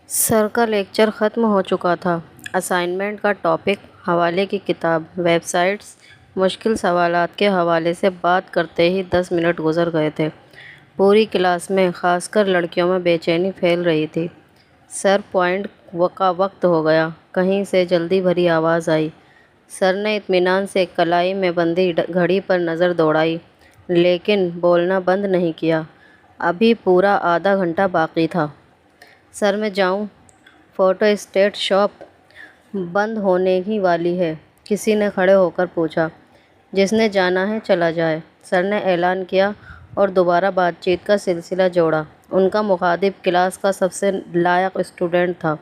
سر کا لیکچر ختم ہو چکا تھا۔ اسائنمنٹ کا ٹاپک، حوالے کی کتاب، ویب سائٹس، مشکل سوالات کے حوالے سے بات کرتے ہی 10 منٹ گزر گئے تھے۔ پوری کلاس میں، خاص کر لڑکیوں میں بے چینی پھیل رہی تھی۔ سر، پوائنٹ کا وقت ہو گیا، کہیں سے جلدی بھری آواز آئی۔ سر نے اطمینان سے کلائی میں بندھی گھڑی پر نظر دوڑائی، لیکن بولنا بند نہیں کیا۔ ابھی پورا آدھا گھنٹہ باقی تھا۔ سر، میں جاؤں؟ فوٹو اسٹیٹ شاپ بند ہونے ہی والی ہے، کسی نے کھڑے ہو کر پوچھا۔ جس نے جانا ہے چلا جائے، سر نے اعلان کیا اور دوبارہ بات چیت کا سلسلہ جوڑا۔ ان کا مخاطب کلاس کا سب سے لائق اسٹوڈنٹ تھا۔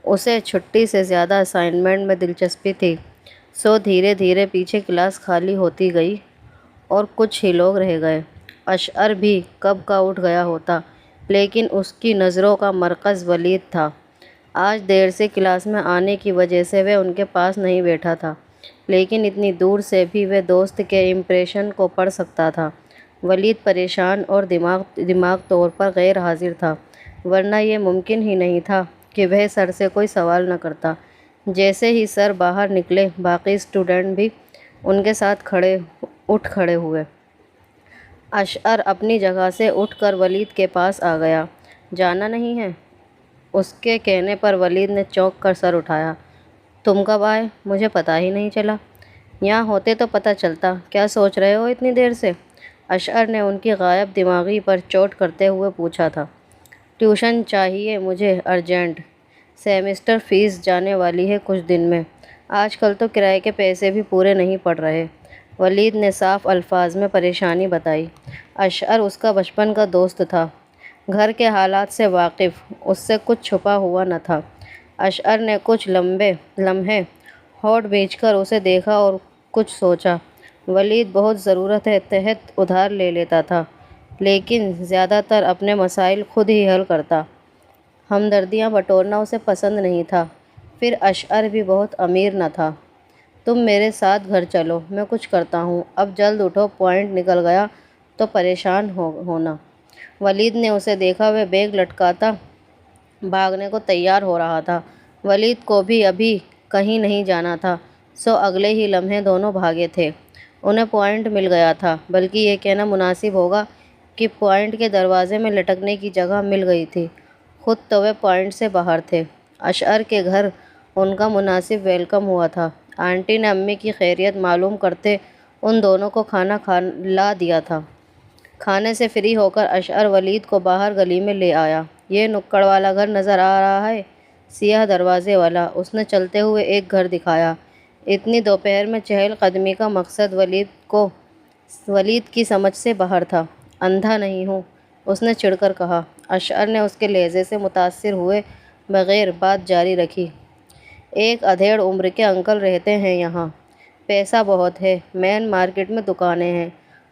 اسے چھٹی سے زیادہ اسائنمنٹ میں دلچسپی تھی، سو دھیرے دھیرے پیچھے کلاس خالی ہوتی گئی اور کچھ ہی لوگ رہ گئے۔ اشعر بھی کب کا اٹھ گیا ہوتا، لیکن اس کی نظروں کا مرکز ولید تھا۔ آج دیر سے کلاس میں آنے کی وجہ سے وہ ان کے پاس نہیں بیٹھا تھا، لیکن اتنی دور سے بھی وہ دوست کے امپریشن کو پڑھ سکتا تھا۔ ولید پریشان اور دماغ طور پر غیر حاضر تھا، ورنہ یہ ممکن ہی نہیں تھا کہ وہ سر سے کوئی سوال نہ کرتا۔ جیسے ہی سر باہر نکلے، باقی اسٹوڈنٹ بھی ان کے ساتھ کھڑے ہوئے۔ اشعر اپنی جگہ سے اٹھ کر ولید کے پاس آ گیا۔ جانا نہیں ہے؟ اس کے کہنے پر ولید نے چونک کر سر اٹھایا۔ تم کب آئے؟ مجھے پتہ ہی نہیں چلا۔ یہاں ہوتے تو پتہ چلتا۔ کیا سوچ رہے ہو اتنی دیر سے؟ اشعر نے ان کی غائب دماغی پر چوٹ کرتے ہوئے پوچھا تھا۔ ٹیوشن چاہیے مجھے ارجنٹ۔ سیمسٹر فیس جانے والی ہے کچھ دن میں۔ آج کل تو کرائے کے پیسے بھی پورے نہیں پڑ رہے۔ ولید نے صاف الفاظ میں پریشانی بتائی۔ اشعر اس کا بچپن کا دوست تھا، گھر کے حالات سے واقف، اس سے کچھ چھپا ہوا نہ تھا۔ اشعر نے کچھ لمحے ہونٹ بھینچ کر اسے دیکھا اور کچھ سوچا۔ ولید بہت ضرورت تحت ادھار لے لیتا تھا، لیکن زیادہ تر اپنے مسائل خود ہی حل کرتا۔ ہمدردیاں بٹورنا اسے پسند نہیں تھا۔ پھر اشعر بھی بہت امیر نہ تھا۔ تم میرے ساتھ گھر چلو، میں کچھ کرتا ہوں۔ اب جلد اٹھو، پوائنٹ نکل گیا تو پریشان ہونا۔ ولید نے اسے دیکھا، وہ بیگ لٹکاتا بھاگنے کو تیار ہو رہا تھا۔ ولید کو بھی ابھی کہیں نہیں جانا تھا، سو اگلے ہی لمحے دونوں بھاگے تھے۔ انہیں پوائنٹ مل گیا تھا، بلکہ یہ کہنا مناسب ہوگا کہ پوائنٹ کے دروازے میں لٹکنے کی جگہ مل گئی تھی۔ خود تو وہ پوائنٹ سے باہر تھے۔ اشعر کے گھر ان کا مناسب ویلکم ہوا تھا۔ آنٹی نے امی کی خیریت معلوم کرتے ان دونوں کو کھانا کھلا دیا تھا۔ کھانے سے فری ہو کر اشعر ولید کو باہر گلی میں لے آیا۔ یہ نکڑ والا گھر نظر آ رہا ہے، سیاہ دروازے والا۔ اس نے چلتے ہوئے ایک گھر دکھایا۔ اتنی دوپہر میں چہل قدمی کا مقصد ولید کی سمجھ سے باہر تھا۔ اندھا نہیں ہوں، اس نے چڑھ کر کہا۔ اشعر نے اس کے لہجے سے متاثر ہوئے بغیر بات جاری رکھی۔ ایک ادھیڑ عمر کے انکل رہتے ہیں یہاں، پیسہ بہت ہے، مین مارکیٹ میں دکانیں ہیں۔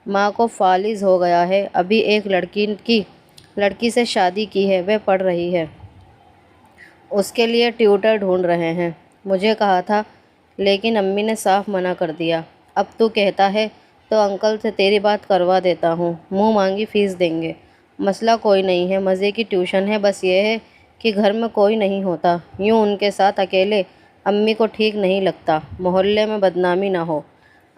ماں کو فالج ہو گیا ہے، ابھی ایک لڑکی سے شادی کی ہے، وہ پڑھ رہی ہے۔ اس کے لیے ٹیوٹر ڈھونڈ رہے ہیں۔ مجھے کہا تھا، لیکن امی نے صاف منع کر دیا۔ اب تو کہتا ہے تو انکل سے تیری بات کروا دیتا ہوں، منہ مانگی فیس دیں گے۔ مسئلہ کوئی نہیں ہے، مزے کی ٹیوشن ہے، بس یہ ہے کہ گھر میں کوئی نہیں ہوتا، یوں ان کے ساتھ اکیلے امی کو ٹھیک نہیں لگتا، محلے میں بدنامی نہ ہو۔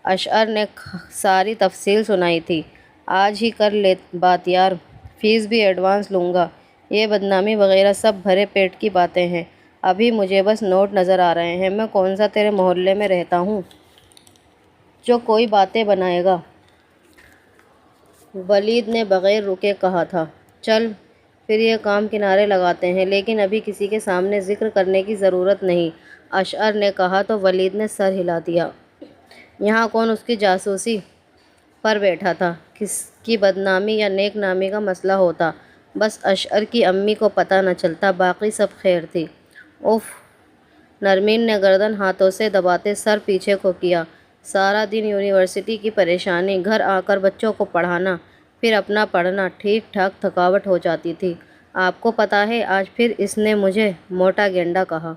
اشعر نے ساری تفصیل سنائی تھی۔ آج ہی کر لے بات یار، فیس بھی ایڈوانس لوں گا۔ یہ بدنامی وغیرہ سب بھرے پیٹ کی باتیں ہیں، ابھی مجھے بس نوٹ نظر آ رہے ہیں۔ میں کون سا تیرے محلے میں رہتا ہوں جو کوئی باتیں بنائے گا؟ ولید نے بغیر رکے کہا تھا۔ چل پھر یہ کام کنارے لگاتے ہیں، لیکن ابھی کسی کے سامنے ذکر کرنے کی ضرورت نہیں، اشعر نے کہا تو ولید نے سر ہلا دیا۔ یہاں کون اس کی جاسوسی پر بیٹھا تھا؟ کس کی بدنامی یا نیک نامی کا مسئلہ ہوتا، بس اشعر کی امی کو پتہ نہ چلتا، باقی سب خیر تھی۔ اف! نرمین نے گردن ہاتھوں سے دباتے سر پیچھے کو کیا۔ سارا دن یونیورسٹی کی پریشانی، گھر آ کر بچوں کو پڑھانا، پھر اپنا پڑھنا، ٹھیک ٹھاک تھکاوٹ ہو جاتی تھی۔ آپ کو پتہ ہے آج پھر اس نے مجھے موٹا گینڈا کہا۔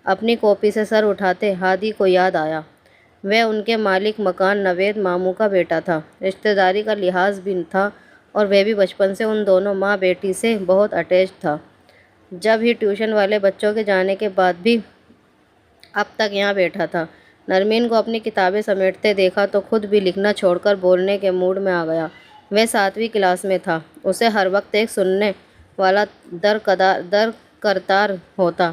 اپنی کاپی سے سر اٹھاتے ہادی کو یاد آیا۔ وہ ان کے مالک مکان نوید ماموں کا بیٹا تھا، رشتہ داری کا لحاظ بھی تھا، اور وہ بھی بچپن سے ان دونوں ماں بیٹی سے بہت اٹیچ تھا۔ جب ہی ٹیوشن والے بچوں کے جانے کے بعد بھی اب تک یہاں بیٹھا تھا۔ نرمین کو اپنی کتابیں سمیٹتے دیکھا تو خود بھی لکھنا چھوڑ کر بولنے کے موڈ میں آ گیا۔ وہ 7ویں کلاس میں تھا۔ اسے ہر وقت ایک سننے والا درکار ہوتا۔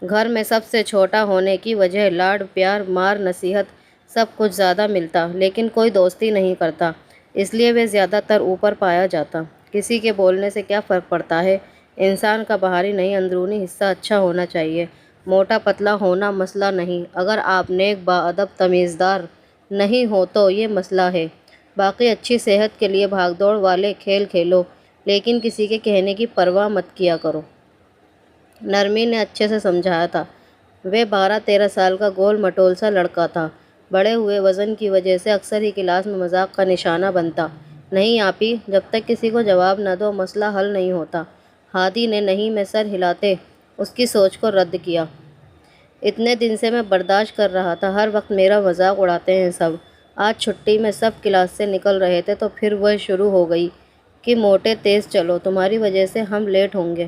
گھر میں سب سے چھوٹا ہونے کی وجہ لاڈ پیار مار نصیحت سب کچھ زیادہ ملتا، لیکن کوئی دوستی نہیں کرتا، اس لیے وہ زیادہ تر اوپر پایا جاتا۔ کسی کے بولنے سے کیا فرق پڑتا ہے؟ انسان کا باہری نہیں اندرونی حصہ اچھا ہونا چاہیے۔ موٹا پتلا ہونا مسئلہ نہیں، اگر آپ نیک باادب تمیزدار نہیں ہو تو یہ مسئلہ ہے۔ باقی اچھی صحت کے لیے بھاگ دوڑ والے کھیل کھیلو، لیکن کسی کے کہنے کی پرواہ مت کیا کرو۔ نرمین نے اچھے سے سمجھایا تھا۔ وہ 12-13 سال کا گول مٹول سا لڑکا تھا۔ بڑے ہوئے وزن کی وجہ سے اکثر ہی کلاس میں مذاق کا نشانہ بنتا۔ نہیں آپی، جب تک کسی کو جواب نہ دو مسئلہ حل نہیں ہوتا۔ ہادی نے نہیں میں سر ہلاتے اس کی سوچ کو رد کیا۔ اتنے دن سے میں برداشت کر رہا تھا، ہر وقت میرا مذاق اڑاتے ہیں سب۔ آج چھٹی میں سب کلاس سے نکل رہے تھے تو پھر وہ شروع ہو گئی کہ موٹے تیز چلو، تمہاری وجہ سے ہم لیٹ ہوں گے۔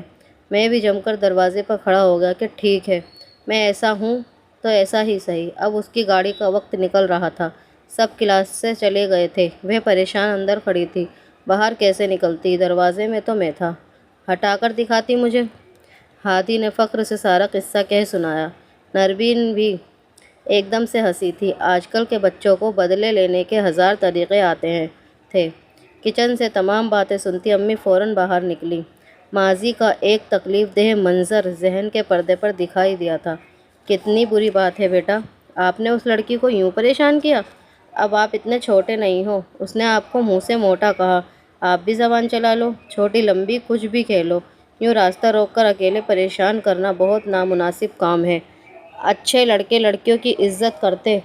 میں بھی جم کر دروازے پر کھڑا ہو گیا کہ ٹھیک ہے، میں ایسا ہوں تو ایسا ہی صحیح۔ اب اس کی گاڑی کا وقت نکل رہا تھا، سب کلاس سے چلے گئے تھے، وہ پریشان اندر کھڑی تھی۔ باہر کیسے نکلتی؟ دروازے میں تو میں تھا، ہٹا کر دکھاتی مجھے۔ ہادی نے فخر سے سارا قصہ کہہ سنایا۔ نرمین بھی ایک دم سے ہنسی تھی۔ آج کل کے بچوں کو بدلے لینے کے 1000 طریقے آتے تھے۔ کچن سے تمام باتیں سنتی امی فوراً باہر نکلی۔ ماضی کا ایک تکلیف دہ منظر ذہن کے پردے پر دکھائی دیا تھا۔ کتنی بری بات ہے بیٹا، آپ نے اس لڑکی کو یوں پریشان کیا؟ اب آپ اتنے چھوٹے نہیں ہو، اس نے آپ کو منہ سے موٹا کہا، آپ بھی زبان چلا لو، چھوٹی لمبی کچھ بھی کہہ لو، یوں راستہ روک کر اکیلے پریشان کرنا بہت نامناسب کام ہے۔ اچھے لڑکے لڑکیوں کی عزت کرتے،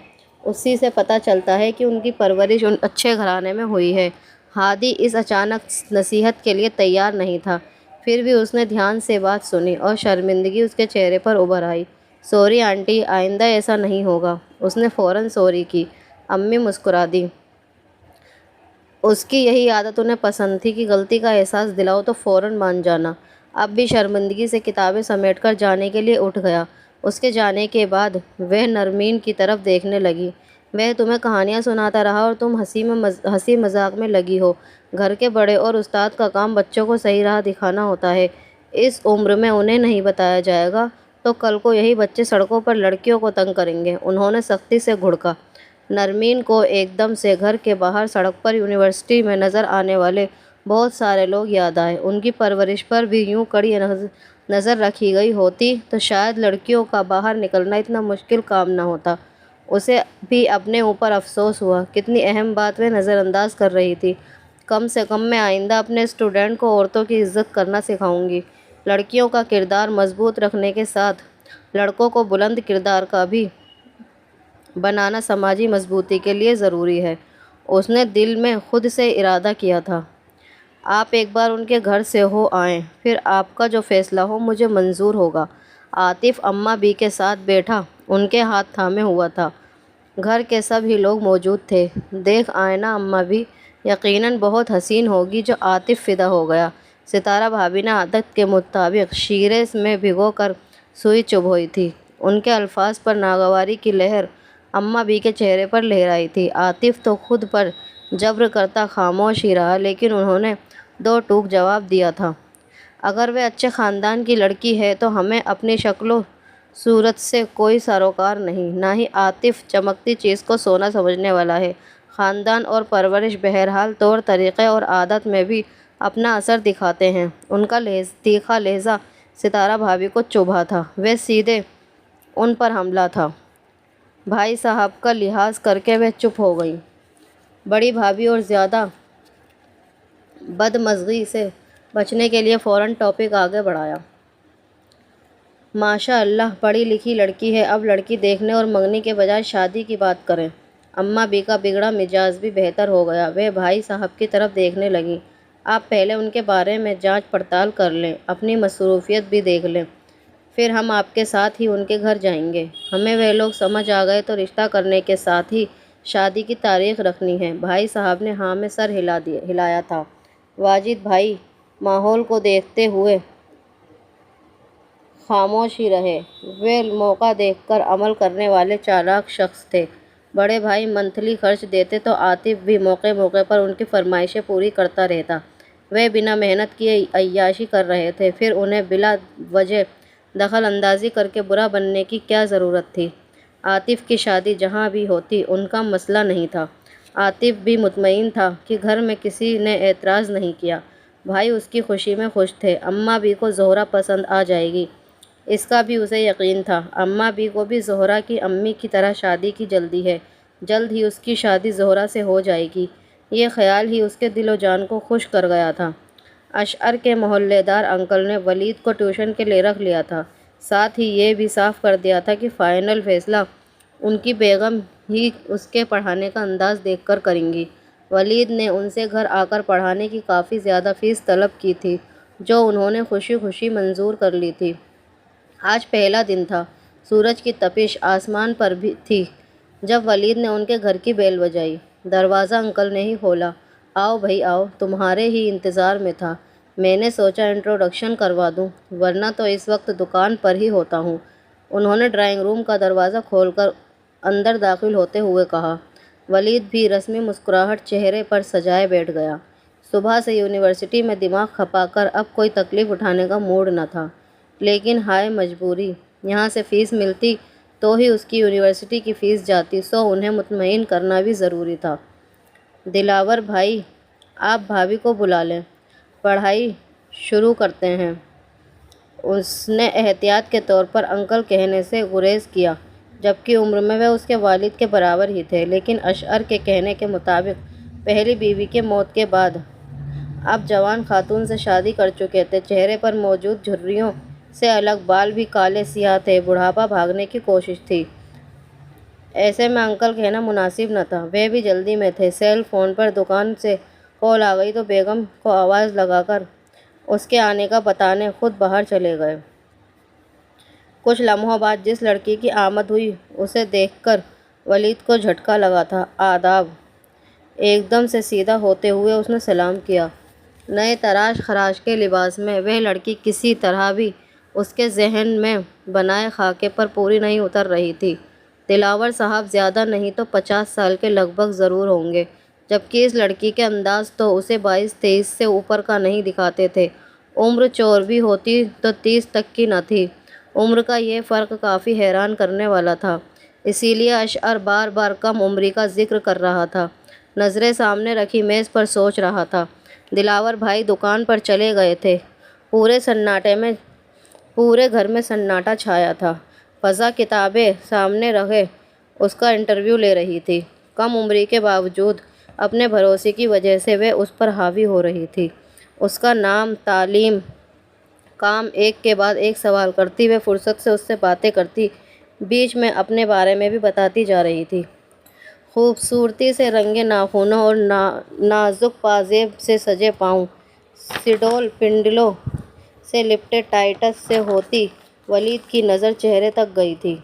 اسی سے پتہ چلتا ہے کہ ان کی پرورش ان اچھے گھرانے میں ہوئی ہے۔ ہادی اس اچانک نصیحت کے لیے تیار نہیں تھا، پھر بھی اس نے دھیان سے بات سنی اور شرمندگی اس کے چہرے پر ابھر آئی۔ سوری آنٹی، آئندہ ایسا نہیں ہوگا۔ اس نے فوراً سوری کی۔ امی مسکرا دی۔ اس کی یہی عادت انہیں پسند تھی کہ غلطی کا احساس دلاؤ تو فوراً مان جانا۔ اب بھی شرمندگی سے کتابیں سمیٹ کر جانے کے لیے اٹھ گیا۔ اس کے جانے کے بعد وہ نرمین کی طرف دیکھنے لگی۔ وہ تمہیں کہانیاں سناتا رہا اور تم ہنسی مذاق میں لگی ہو۔ گھر کے بڑے اور استاد کا کام بچوں کو صحیح راہ دکھانا ہوتا ہے۔ اس عمر میں انہیں نہیں بتایا جائے گا تو کل کو یہی بچے سڑکوں پر لڑکیوں کو تنگ کریں گے۔ انہوں نے سختی سے گھڑکا۔ نرمین کو ایک دم سے گھر کے باہر سڑک پر یونیورسٹی میں نظر آنے والے بہت سارے لوگ یاد آئے۔ ان کی پرورش پر بھی یوں کڑی نظر رکھی گئی ہوتی تو شاید لڑکیوں کا باہر نکلنا اتنا مشکل کام نہ ہوتا۔ اسے بھی اپنے اوپر افسوس ہوا، کتنی اہم بات وہ نظر انداز کر رہی تھی۔ کم سے کم میں آئندہ اپنے اسٹوڈنٹ کو عورتوں کی عزت کرنا سکھاؤں گی۔ لڑکیوں کا کردار مضبوط رکھنے کے ساتھ لڑکوں کو بلند کردار کا بھی بنانا سماجی مضبوطی کے لیے ضروری ہے۔ اس نے دل میں خود سے ارادہ کیا تھا، آپ ایک بار ان کے گھر سے ہو آئیں، پھر آپ کا جو فیصلہ ہو مجھے منظور ہوگا۔ عاطف اماں بھی کے ساتھ بیٹھا ان کے ہاتھ تھامے ہوا تھا۔ گھر کے سب ہی لوگ موجود تھے۔ دیکھ آئینہ اماں بھی یقیناً بہت حسین ہوگی جو عاطف فدا ہو گیا۔ ستارہ بھابھی نے عادت کے مطابق شیرے میں بھگو کر سوئی چبھوئی تھی۔ ان کے الفاظ پر ناگواری کی لہر اماں بھی کے چہرے پر لہرائی تھی۔ عاطف تو خود پر جبر کرتا خاموش ہی رہا، لیکن انہوں نے دو ٹوک جواب دیا تھا، اگر وہ اچھے خاندان کی لڑکی ہے تو ہمیں اپنی شکل و صورت سے کوئی سروکار نہیں، نہ ہی عاطف چمکتی چیز کو سونا سمجھنے والا ہے۔ خاندان اور پرورش بہرحال طور طریقے اور عادت میں بھی اپنا اثر دکھاتے ہیں۔ ان کا تیکھا لہجہ ستارہ بھابھی کو چبھا تھا، وہ سیدھے ان پر حملہ تھا۔ بھائی صاحب کا لحاظ کر کے وہ چپ ہو گئیں۔ بڑی بھابھی اور زیادہ بدمزاجی سے بچنے کے لیے فوراً ٹاپک آگے بڑھایا۔ ماشاء اللہ پڑھی لکھی لڑکی ہے، اب لڑکی دیکھنے اور منگنی کے بجائے شادی کی بات کریں۔ اماں بھی کا بگڑا مزاج بھی بہتر ہو گیا۔ وہ بھائی صاحب کی طرف دیکھنے لگیں۔ آپ پہلے ان کے بارے میں جانچ پڑتال کر لیں، اپنی مصروفیت بھی دیکھ لیں، پھر ہم آپ کے ساتھ ہی ان کے گھر جائیں گے۔ ہمیں وہ لوگ سمجھ آ گئے تو رشتہ کرنے کے ساتھ ہی شادی کی تاریخ رکھنی ہے۔ بھائی صاحب نے ہاں میں سر ہلایا تھا۔ واجد بھائی ماحول کو دیکھتے ہوئے خاموش ہی رہے۔ وہ موقع دیکھ کر عمل کرنے والے چالاک شخص تھے۔ بڑے بھائی منتھلی خرچ دیتے تو عاطف بھی موقع موقع پر ان کی فرمائشیں پوری کرتا رہتا۔ وہ بنا محنت کیے عیاشی کر رہے تھے، پھر انہیں بلا وجہ دخل اندازی کر کے برا بننے کی کیا ضرورت تھی؟ عاطف کی شادی جہاں بھی ہوتی ان کا مسئلہ نہیں تھا۔ عاطف بھی مطمئن تھا کہ گھر میں کسی نے اعتراض نہیں کیا۔ بھائی اس کی خوشی میں خوش تھے۔ اماں بھی کو زہرہ پسند آ جائے گی، اس کا بھی اسے یقین تھا۔ اماں بھی کو بھی زہرہ کی امی کی طرح شادی کی جلدی ہے، جلد ہی اس کی شادی زہرہ سے ہو جائے گی۔ یہ خیال ہی اس کے دل و جان کو خوش کر گیا تھا۔ اشعر کے محلے دار انکل نے ولید کو ٹیوشن کے لیے رکھ لیا تھا، ساتھ ہی یہ بھی صاف کر دیا تھا کہ فائنل فیصلہ ان کی بیگم ہی اس کے پڑھانے کا انداز دیکھ کر کریں گی۔ ولید نے ان سے گھر آ کر پڑھانے کی کافی زیادہ فیس طلب کی تھی، جو انہوں نے خوشی خوشی منظور کر لی تھی۔ آج پہلا دن تھا، سورج کی تپش آسمان پر بھی تھی جب ولید نے ان کے گھر کی بیل بجائی۔ دروازہ انکل نے ہی کھولا۔ آؤ بھائی آؤ، تمہارے ہی انتظار میں تھا۔ میں نے سوچا انٹروڈکشن کروا دوں، ورنہ تو اس وقت دکان پر ہی ہوتا ہوں۔ انہوں نے ڈرائنگ روم کا دروازہ کھول کر اندر داخل ہوتے ہوئے کہا۔ ولید بھی رسمی مسکراہٹ چہرے پر سجائے بیٹھ گیا۔ صبح سے یونیورسٹی میں دماغ کھپا کر اب کوئی تکلیف اٹھانے کا موڈ نہ تھا، لیکن ہائے مجبوری، یہاں سے فیس ملتی تو ہی اس کی یونیورسٹی کی فیس جاتی، سو انہیں مطمئن کرنا بھی ضروری تھا۔ دلاور بھائی، آپ بھابھی کو بلا لیں، پڑھائی شروع کرتے ہیں۔ اس نے احتیاط کے طور پر انکل کہنے سے گریز کیا، جبکہ عمر میں وہ اس کے والد کے برابر ہی تھے، لیکن اشعر کے کہنے کے مطابق پہلی بیوی کے موت کے بعد اب جوان خاتون سے شادی کر چکے تھے۔ چہرے پر موجود جھریوں سے الگ بال بھی کالے سیاہ تھے، بڑھاپا بھاگنے کی کوشش تھی۔ ایسے میں انکل کہنا مناسب نہ تھا، وہ بھی جلدی میں تھے۔ سیل فون پر دکان سے کال آ گئی تو بیگم کو آواز لگا کر اس کے آنے کا بتانے خود باہر چلے گئے۔ کچھ لمحوں بعد جس لڑکی کی آمد ہوئی اسے دیکھ کر ولید کو جھٹکا لگا تھا۔ آداب! ایک دم سے سیدھا ہوتے ہوئے اس نے سلام کیا۔ نئے تراش خراش کے لباس میں وہ لڑکی کسی طرح بھی اس کے ذہن میں بنائے خاکے پر پوری نہیں اتر رہی تھی۔ دلاور صاحب زیادہ نہیں تو 50 سال کے لگ بھگ ضرور ہوں گے، جبکہ اس لڑکی کے انداز تو اسے 22-23 سے اوپر کا نہیں دکھاتے تھے۔ عمر 4 بھی ہوتی تو 30 تک کی نہ تھی۔ عمر کا یہ فرق کافی حیران کرنے والا تھا، اسی لیے اشعر بار بار کم عمری کا ذکر کر رہا تھا۔ نظریں سامنے رکھی میز پر سوچ رہا تھا۔ دلاور بھائی دکان پر چلے گئے تھے۔ پورے گھر میں سناٹا چھایا تھا۔ فضا کتابیں سامنے رکھے اس کا انٹرویو لے رہی تھی۔ کم عمری کے باوجود اپنے بھروسے کی وجہ سے وہ اس پر حاوی ہو رہی تھی۔ اس کا نام، تعلیم، کام، ایک کے بعد ایک سوال کرتی، وہ فرصت سے اس سے باتیں کرتی، بیچ میں اپنے بارے میں بھی بتاتی جا رہی تھی۔ خوبصورتی سے رنگے ناخنوں اور نازک پازیب سے سجے پاؤں، سڈول پنڈلوں سے لپٹے ٹائٹس سے ہوتی ولید کی نظر چہرے تک گئی تھی۔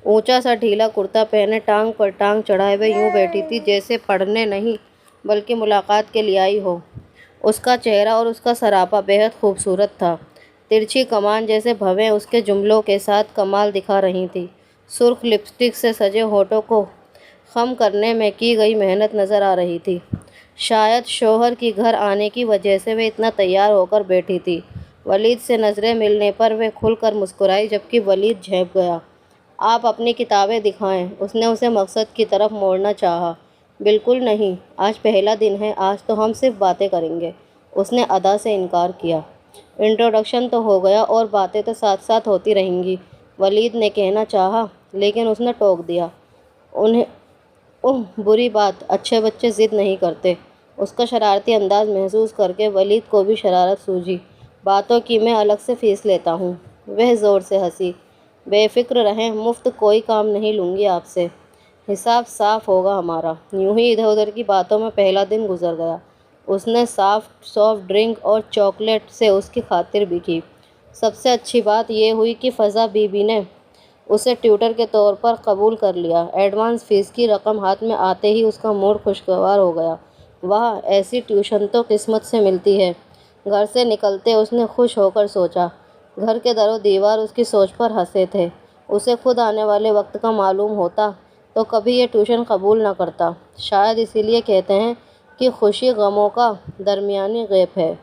اونچا سا ڈھیلا کرتا پہنے ٹانگ پر ٹانگ چڑھائے وہ یوں بیٹھی تھی جیسے پڑھنے نہیں بلکہ ملاقات کے لیے آئی ہو۔ اس کا چہرہ اور اس کا سراپا بہت خوبصورت تھا۔ ترچھی کمان جیسے بھویں اس کے جملوں کے ساتھ کمال دکھا رہی تھیں۔ سرخ لپسٹک سے سجے ہونٹوں کو خم کرنے میں کی گئی محنت نظر آ رہی تھی۔ شاید شوہر کی گھر آنے کی وجہ سے وہ اتنا تیار ہو کر بیٹھی تھی۔ ولید سے نظریں ملنے پر وہ کھل کر مسکرائی، جبکہ ولید جھنپ گیا۔ آپ اپنی کتابیں دکھائیں، اس نے اسے مقصد کی طرف موڑنا چاہا۔ بالکل نہیں، آج پہلا دن ہے، آج تو ہم صرف باتیں کریں گے، اس نے ادا سے انکار کیا۔ انٹروڈکشن تو ہو گیا اور باتیں تو ساتھ ساتھ ہوتی رہیں گی، ولید نے کہنا چاہا، لیکن اس نے ٹوک دیا۔ بری بات، اچھے بچے ضد نہیں کرتے۔ اس کا شرارتی انداز محسوس کر کے ولید کو بھی شرارت سوجی۔ باتوں کی میں الگ سے فیس لیتا ہوں۔ وہ زور سے ہنسی۔ بے فکر رہیں، مفت کوئی کام نہیں لوں گی آپ سے، حساب صاف ہوگا ہمارا۔ یوں ہی ادھر ادھر کی باتوں میں پہلا دن گزر گیا۔ اس نے سافٹ ڈرنک اور چاکلیٹ سے اس کی خاطر بھی کی۔ سب سے اچھی بات یہ ہوئی کہ فضا بی بی نے اسے ٹیوٹر کے طور پر قبول کر لیا۔ ایڈوانس فیس کی رقم ہاتھ میں آتے ہی اس کا موڈ خوشگوار ہو گیا۔ واہ، ایسی ٹیوشن تو قسمت سے ملتی ہے۔ گھر سے نکلتے اس نے خوش ہو کر سوچا، گھر کے در و دیوار اس کی سوچ پر ہنسے تھے۔ اسے خود آنے والے وقت کا معلوم ہوتا تو کبھی یہ ٹیوشن قبول نہ کرتا۔ شاید اسی لیے کہتے ہیں کہ خوشی غموں کا درمیانی غیب ہے۔